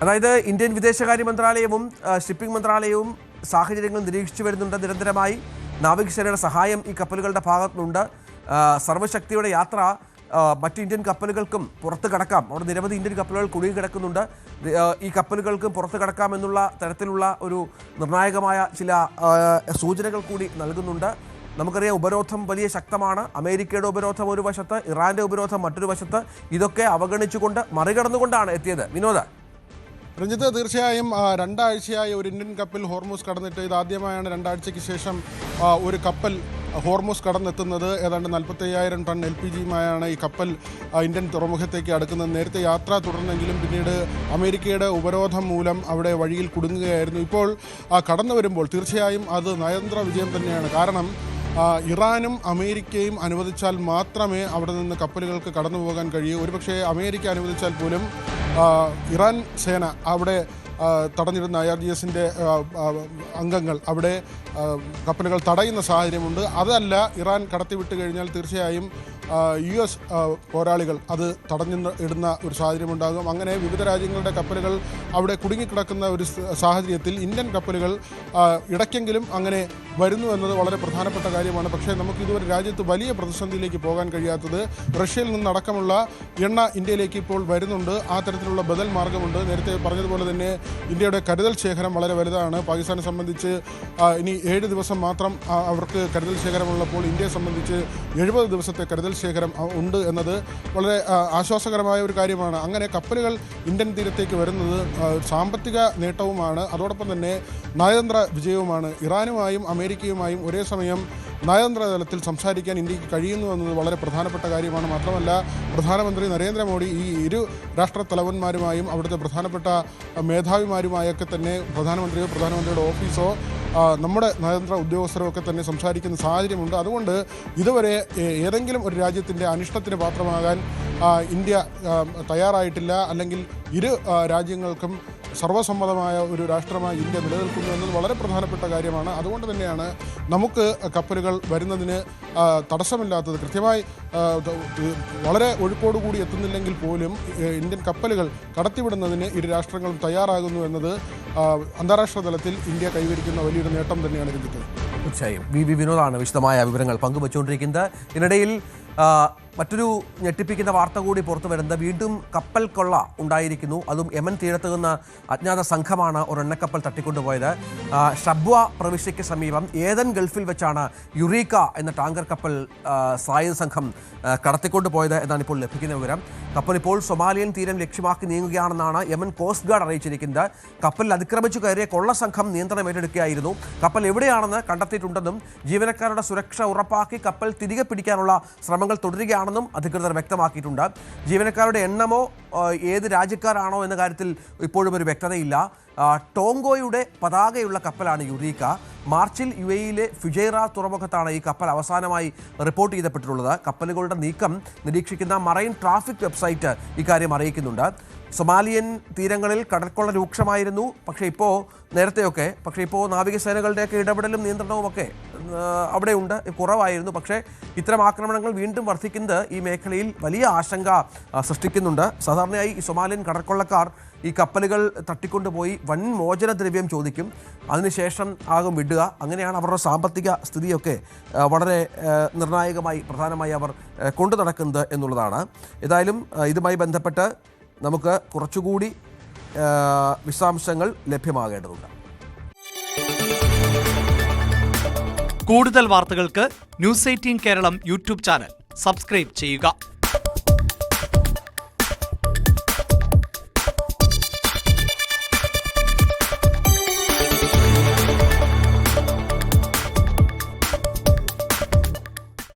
അതായത് ഇന്ത്യൻ വിദേശകാര്യ മന്ത്രാലയവും ഷിപ്പിംഗ് മന്ത്രാലയവും സാഹചര്യങ്ങൾ നിരീക്ഷിച്ചു വരുന്നുണ്ട്. നിരന്തരമായി നാവികസേനയുടെ സഹായം ഈ കപ്പലുകളുടെ ഭാഗത്തുനിന്നുണ്ട്. സർവ്വശക്തിയുടെ യാത്ര മറ്റ് ഇന്ത്യൻ കപ്പലുകൾക്കും പുറത്ത് കടക്കാം. അവിടെ നിരവധി ഇന്ത്യൻ കപ്പലുകൾ കുടുങ്ങി കിടക്കുന്നുണ്ട്. ഈ കപ്പലുകൾക്കും പുറത്ത് കടക്കാമെന്നുള്ള തരത്തിലുള്ള ഒരു നിർണായകമായ ചില സൂചനകൾ കൂടി നൽകുന്നുണ്ട്. നമുക്കറിയാം, ഉപരോധം വലിയ ശക്തമാണ്. അമേരിക്കയുടെ ഉപരോധം ഒരു വശത്ത്, ഇറാന്റെ ഉപരോധം മറ്റൊരു വശത്ത്. ഇതൊക്കെ അവഗണിച്ചുകൊണ്ട് മറികടന്നുകൊണ്ടാണ് എത്തിയത്. വിനോദ്, രഞ്ജിത്ത്, തീർച്ചയായും രണ്ടാഴ്ചയായി ഒരു ഇന്ത്യൻ കപ്പൽ ഹോർമൂസ് കടന്നിട്ട് ഇതാദ്യമായാണ് 2 ആഴ്ചയ്ക്ക് ശേഷം ഒരു കപ്പൽ ഹോർമൂസ് കടന്നെത്തുന്നത്. ഏതാണ്ട് 45,000 ടൺ LPGയുമായാണ് ഈ കപ്പൽ ഇന്ത്യൻ തുറമുഖത്തേക്ക് അടുക്കുന്നത്. നേരത്തെ യാത്ര തുടർന്നെങ്കിലും പിന്നീട് അമേരിക്കയുടെ ഉപരോധം മൂലം അവിടെ വഴിയിൽ കുടുങ്ങുകയായിരുന്നു. ഇപ്പോൾ കടന്നു വരുമ്പോൾ തീർച്ചയായും അത് നയതന്ത്ര വിജയം തന്നെയാണ്. കാരണം ഇറാനും അമേരിക്കയും അനുവദിച്ചാൽ മാത്രമേ അവിടെ നിന്ന് കപ്പലുകൾക്ക് കടന്നു പോകാൻ കഴിയൂ. ഒരുപക്ഷെ അമേരിക്ക അനുവദിച്ചാൽ പോലും ഇറാൻ സേന അവിടെ തടഞ്ഞിരുന്ന IRGSന്റെ അംഗങ്ങൾ അവിടെ കപ്പലുകൾ തടയുന്ന സാഹചര്യമുണ്ട്. അതല്ല, ഇറാൻ കടത്തിവിട്ട് കഴിഞ്ഞാൽ തീർച്ചയായും US പോരാളികൾ അത് തടഞ്ഞു ഇടുന്ന ഒരു സാഹചര്യമുണ്ടാകും. അങ്ങനെ വിവിധ രാജ്യങ്ങളുടെ കപ്പലുകൾ അവിടെ കുടുങ്ങിക്കിടക്കുന്ന ഒരു സാഹചര്യത്തിൽ ഇന്ത്യൻ കപ്പലുകൾ ഇടയ്ക്കെങ്കിലും അങ്ങനെ വരുന്നു എന്നത് വളരെ പ്രധാനപ്പെട്ട കാര്യമാണ്. പക്ഷേ നമുക്ക് ഇതുവരെ രാജ്യത്ത് വലിയ പ്രതിസന്ധിയിലേക്ക് പോകാൻ കഴിയാത്തത് റഷ്യയിൽ നിന്നടക്കമുള്ള എണ്ണ ഇന്ത്യയിലേക്ക് ഇപ്പോൾ വരുന്നുണ്ട്. ആ തരത്തിലുള്ള ബദൽ മാർഗമുണ്ട്. നേരത്തെ പറഞ്ഞതുപോലെ തന്നെ ഇന്ത്യയുടെ കരുതൽ ശേഖരം വളരെ വലുതാണ്. പാകിസ്ഥാനെ സംബന്ധിച്ച് ഇനി 7 ദിവസം മാത്രം അവർക്ക് കരുതൽ ശേഖരമുള്ളപ്പോൾ ഇന്ത്യയെ സംബന്ധിച്ച് 70 ദിവസത്തെ കരുതൽ ശേഖരം ഉണ്ട് എന്നത് വളരെ ആശ്വാസകരമായ ഒരു കാര്യമാണ്. അങ്ങനെ കപ്പലുകൾ ഇന്ത്യൻ തീരത്തേക്ക് വരുന്നത് സാമ്പത്തിക നേട്ടവുമാണ്, അതോടൊപ്പം തന്നെ നയതന്ത്ര വിജയവുമാണ്. ഇറാനുമായും അമേരിക്കയുമായും ഒരേ സമയം നയതന്ത്ര തലത്തിൽ സംസാരിക്കാൻ ഇന്ത്യക്ക് കഴിയുന്നു എന്നത് വളരെ പ്രധാനപ്പെട്ട കാര്യമാണ്. മാത്രമല്ല, പ്രധാനമന്ത്രി നരേന്ദ്രമോദി ഈ ഇരു രാഷ്ട്ര തലവന്മാരുമായും അവിടുത്തെ പ്രധാനപ്പെട്ട മേധാവിമാരുമായൊക്കെ തന്നെ പ്രധാനമന്ത്രിയോ പ്രധാനമന്ത്രിയുടെ ഓഫീസോ നമ്മുടെ നയതന്ത്ര ഉദ്യോഗസ്ഥരോ ഒക്കെ തന്നെ സംസാരിക്കുന്ന സാഹചര്യമുണ്ട്. അതുകൊണ്ട് ഇതുവരെ ഏതെങ്കിലും ഒരു രാജ്യത്തിൻ്റെ അനിഷ്ടത്തിന് പാത്രമാകാൻ ഇന്ത്യ തയ്യാറായിട്ടില്ല. അല്ലെങ്കിൽ ഇരു രാജ്യങ്ങൾക്കും സർവ്വസമ്മതമായ ഒരു രാഷ്ട്രമായി ഇന്ത്യ നിലനിൽക്കുന്നു എന്നത് വളരെ പ്രധാനപ്പെട്ട കാര്യമാണ്. അതുകൊണ്ട് തന്നെയാണ് നമുക്ക് കപ്പലുകൾ വരുന്നതിന് തടസ്സമില്ലാത്തത്. കൃത്യമായി വളരെ ഒഴുക്കോടുകൂടി എത്തുന്നില്ലെങ്കിൽ പോലും ഇന്ത്യൻ കപ്പലുകൾ കടത്തിവിടുന്നതിന് ഇരു രാഷ്ട്രങ്ങളും തയ്യാറാകുന്നു എന്നത് അന്താരാഷ്ട്ര തലത്തിൽ ഇന്ത്യ കൈവരിക്കുന്ന വലിയൊരു നേട്ടം തന്നെയാണ്. തീർച്ചയായും വി വിനോദാണ് വിശദമായ വിവരങ്ങൾ പങ്കുവച്ചുകൊണ്ടിരിക്കുന്നത്. ഇതിനിടയിൽ മറ്റൊരു ഞെട്ടിപ്പിക്കുന്ന വാർത്ത കൂടി പുറത്തു വരുന്നത്, വീണ്ടും കപ്പൽ കൊള്ള ഉണ്ടായിരിക്കുന്നു. അതും യമൻ തീരത്ത് നിന്ന് അജ്ഞാത സംഘമാണ് ഒരു എണ്ണക്കപ്പൽ തട്ടിക്കൊണ്ടുപോയത്. ഷബ്വ പ്രവിശ്യയ്ക്ക് സമീപം ഏതൻ ഗൾഫിൽ വെച്ചാണ് യുറീക്ക എന്ന ടാങ്കർ കപ്പൽ സായുധ സംഘം കടത്തിക്കൊണ്ടുപോയത് എന്നാണ് ഇപ്പോൾ ലഭിക്കുന്ന വിവരം. കപ്പൽ ഇപ്പോൾ സൊമാലിയൻ തീരം ലക്ഷ്യമാക്കി നീങ്ങുകയാണെന്നാണ് യമൻ കോസ്റ്റ് ഗാർഡ് അറിയിച്ചിരിക്കുന്നത്. കപ്പലിൽ അതിക്രമിച്ചു കയറിയ കൊള്ള സംഘം നിയന്ത്രണം ഏറ്റെടുക്കുകയായിരുന്നു. കപ്പൽ എവിടെയാണെന്ന് കണ്ടെത്തിയിട്ടുണ്ടെന്നും ജീവനക്കാരുടെ സുരക്ഷ ഉറപ്പാക്കി കപ്പൽ തിരികെ പിടിക്കാനുള്ള ശ്രമങ്ങൾ തുടരുകയാണെന്നും അധികൃതർ വ്യക്തമാക്കിയിട്ടുണ്ട്. ജീവനക്കാരുടെ എണ്ണമോ ഏത് രാജ്യക്കാരാണോ എന്ന കാര്യത്തിൽ ഇപ്പോഴും ഒരു വ്യക്തതയില്ല. ടോങ്കോയുടെ പതാകയുള്ള കപ്പലാണ് യുറീക്ക. മാർച്ചിൽ UAEയിലെ ഫുജൈറ തുറമുഖത്താണ് ഈ കപ്പൽ അവസാനമായി റിപ്പോർട്ട് ചെയ്യപ്പെട്ടിട്ടുള്ളത്. കപ്പലുകളുടെ നീക്കം നിരീക്ഷിക്കുന്ന മറൈൻ ട്രാഫിക് വെബ്സൈറ്റ് ഇക്കാര്യം അറിയിക്കുന്നുണ്ട്. സൊമാലിയൻ തീരങ്ങളിൽ കടൽക്കൊള്ള രൂക്ഷമായിരുന്നു. പക്ഷേ ഇപ്പോൾ നാവികസേനകളുടെയൊക്കെ ഇടപെടലും നിയന്ത്രണവും ഒക്കെ അവിടെയുണ്ട്, കുറവായിരുന്നു. പക്ഷേ ഇത്തരം ആക്രമണങ്ങൾ വീണ്ടും വർദ്ധിക്കുന്നത് ഈ മേഖലയിൽ വലിയ ആശങ്ക സൃഷ്ടിക്കുന്നുണ്ട്. സാധാരണയായി ഈ സൊമാലിയൻ കടൽക്കൊള്ളക്കാർ ഈ കപ്പലുകൾ തട്ടിക്കൊണ്ടുപോയി വൻ മോചനദ്രവ്യം ചോദിക്കും, അതിനുശേഷം ആകും വിടുക. അങ്ങനെയാണ് അവരുടെ സാമ്പത്തിക സ്ഥിതിയൊക്കെ വളരെ നിർണായകമായി പ്രധാനമായി അവർ കൊണ്ടു നടക്കുന്നത് എന്നുള്ളതാണ്. ഏതായാലും ഇതുമായി ബന്ധപ്പെട്ട് നമുക്ക് കുറച്ചുകൂടി വിശദാംശങ്ങൾ ലഭ്യമാകേണ്ടതുണ്ട്. കൂടുതൽ വാർത്തകൾക്ക് News 18 Keralam YouTube channel subscribe ചെയ്യുക.